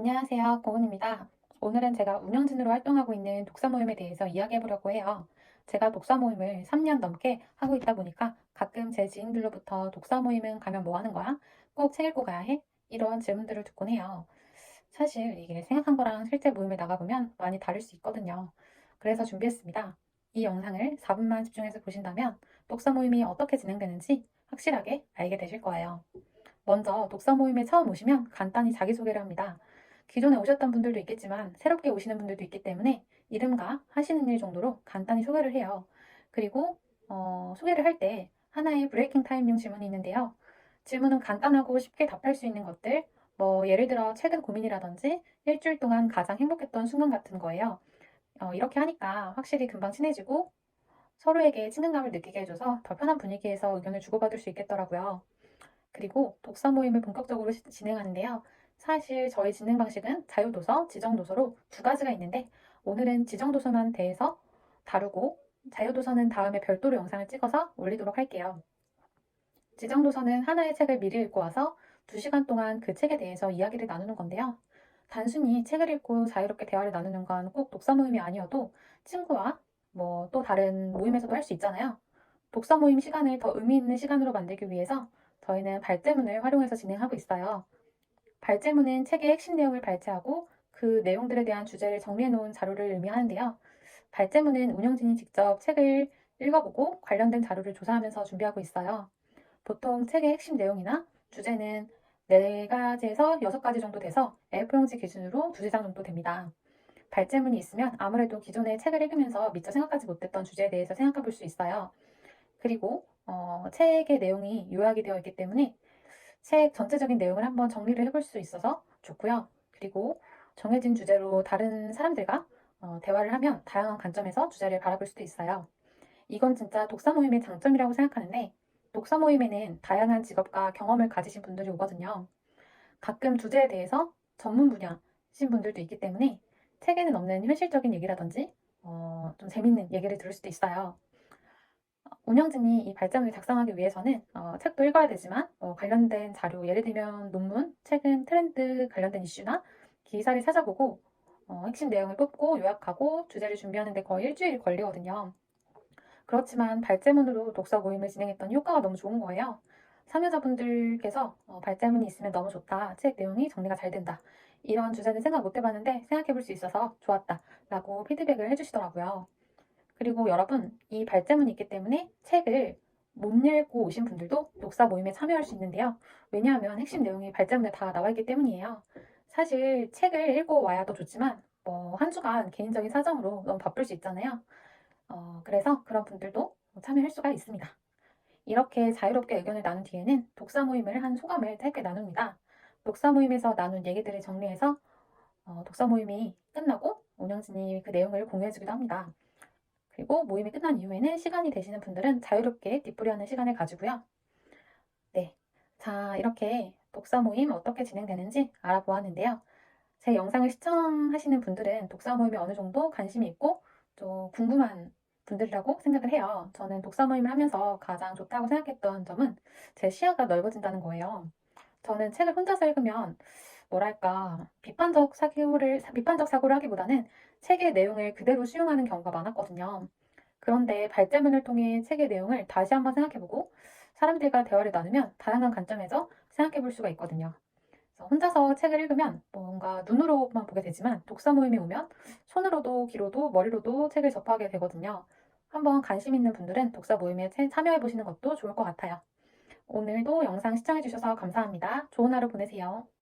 안녕하세요. 고은입니다. 오늘은 제가 운영진으로 활동하고 있는 독서 모임에 대해서 이야기해 보려고 해요. 제가 독서 모임을 3년 넘게 하고 있다 보니까 가끔 제 지인들로부터 독서 모임은 가면 뭐 하는 거야? 꼭 책 읽고 가야 해? 이런 질문들을 듣곤 해요. 사실 이게 생각한 거랑 실제 모임에 나가보면 많이 다를 수 있거든요. 그래서 준비했습니다. 이 영상을 4분만 집중해서 보신다면 독서 모임이 어떻게 진행되는지 확실하게 알게 되실 거예요. 먼저 독서 모임에 처음 오시면 간단히 자기소개를 합니다. 기존에 오셨던 분들도 있겠지만 새롭게 오시는 분들도 있기 때문에 이름과 하시는 일 정도로 간단히 소개를 해요. 그리고 소개를 할 때 하나의 브레이킹 타임용 질문이 있는데요. 질문은 간단하고 쉽게 답할 수 있는 것들, 뭐 예를 들어 최근 고민이라든지 일주일 동안 가장 행복했던 순간 같은 거예요. 이렇게 하니까 확실히 금방 친해지고 서로에게 친근감을 느끼게 해줘서 더 편한 분위기에서 의견을 주고받을 수 있겠더라고요. 그리고 독서 모임을 본격적으로 진행하는데요. 사실 저희 진행 방식은 자유도서, 지정도서로 두 가지가 있는데 오늘은 지정도서만 대해서 다루고 자유도서는 다음에 별도로 영상을 찍어서 올리도록 할게요. 지정도서는 하나의 책을 미리 읽고 와서 2시간 동안 그 책에 대해서 이야기를 나누는 건데요. 단순히 책을 읽고 자유롭게 대화를 나누는 건 꼭 독서 모임이 아니어도 친구와 뭐 또 다른 모임에서도 할 수 있잖아요. 독서 모임 시간을 더 의미 있는 시간으로 만들기 위해서 저희는 발제문을 활용해서 진행하고 있어요. 발제문은 책의 핵심 내용을 발제하고 그 내용들에 대한 주제를 정리해 놓은 자료를 의미하는데요. 발제문은 운영진이 직접 책을 읽어보고 관련된 자료를 조사하면서 준비하고 있어요. 보통 책의 핵심 내용이나 주제는 4가지에서 6가지 정도 돼서 A4용지 기준으로 2~3장 정도 됩니다. 발제문이 있으면 아무래도 기존에 책을 읽으면서 미처 생각하지 못했던 주제에 대해서 생각해 볼 수 있어요. 그리고 책의 내용이 요약이 되어 있기 때문에 책 전체적인 내용을 한번 정리를 해볼 수 있어서 좋고요. 그리고 정해진 주제로 다른 사람들과 대화를 하면 다양한 관점에서 주제를 바라볼 수도 있어요. 이건 진짜 독서 모임의 장점이라고 생각하는데 독서 모임에는 다양한 직업과 경험을 가지신 분들이 오거든요. 가끔 주제에 대해서 전문 분야신 분들도 있기 때문에 책에는 없는 현실적인 얘기라든지 좀 재밌는 얘기를 들을 수도 있어요. 운영진이 이 발제문을 작성하기 위해서는 책도 읽어야 되지만 관련된 자료, 예를 들면 논문, 최근 트렌드 관련된 이슈나 기사를 찾아보고 핵심 내용을 뽑고 요약하고 주제를 준비하는 데 거의 일주일이 걸리거든요. 그렇지만 발제문으로 독서 모임을 진행했던 효과가 너무 좋은 거예요. 참여자분들께서 발제문이 있으면 너무 좋다. 책 내용이 정리가 잘 된다. 이런 주제는 생각 못 해봤는데 생각해 볼 수 있어서 좋았다. 라고 피드백을 해주시더라고요. 그리고 여러분, 이 발제문이 있기 때문에 책을 못 읽고 오신 분들도 독서 모임에 참여할 수 있는데요. 왜냐하면 핵심 내용이 발제문에 다 나와 있기 때문이에요. 사실 책을 읽고 와야 더 좋지만 한 주간 개인적인 사정으로 너무 바쁠 수 있잖아요. 그래서 그런 분들도 참여할 수가 있습니다. 이렇게 자유롭게 의견을 나눈 뒤에는 독서 모임을 한 소감을 짧게 나눕니다. 독서 모임에서 나눈 얘기들을 정리해서 독서 모임이 끝나고 운영진이 그 내용을 공유해주기도 합니다. 그리고 모임이 끝난 이후에는 시간이 되시는 분들은 자유롭게 뒷풀이하는 시간을 가지고요. 네. 자, 이렇게 독서 모임 어떻게 진행되는지 알아보았는데요. 제 영상을 시청하시는 분들은 독서 모임에 어느 정도 관심이 있고 또 궁금한 분들이라고 생각을 해요. 저는 독서 모임을 하면서 가장 좋다고 생각했던 점은 제 시야가 넓어진다는 거예요. 저는 책을 혼자서 읽으면 뭐랄까 비판적 사고를 하기보다는 책의 내용을 그대로 수용하는 경우가 많았거든요. 그런데 발제문을 통해 책의 내용을 다시 한번 생각해보고 사람들과 대화를 나누면 다양한 관점에서 생각해볼 수가 있거든요. 그래서 혼자서 책을 읽으면 뭔가 눈으로만 보게 되지만 독서 모임에 오면 손으로도 귀로도 머리로도 책을 접하게 되거든요. 한번 관심 있는 분들은 독서 모임에 참여해 보시는 것도 좋을 것 같아요. 오늘도 영상 시청해 주셔서 감사합니다. 좋은 하루 보내세요.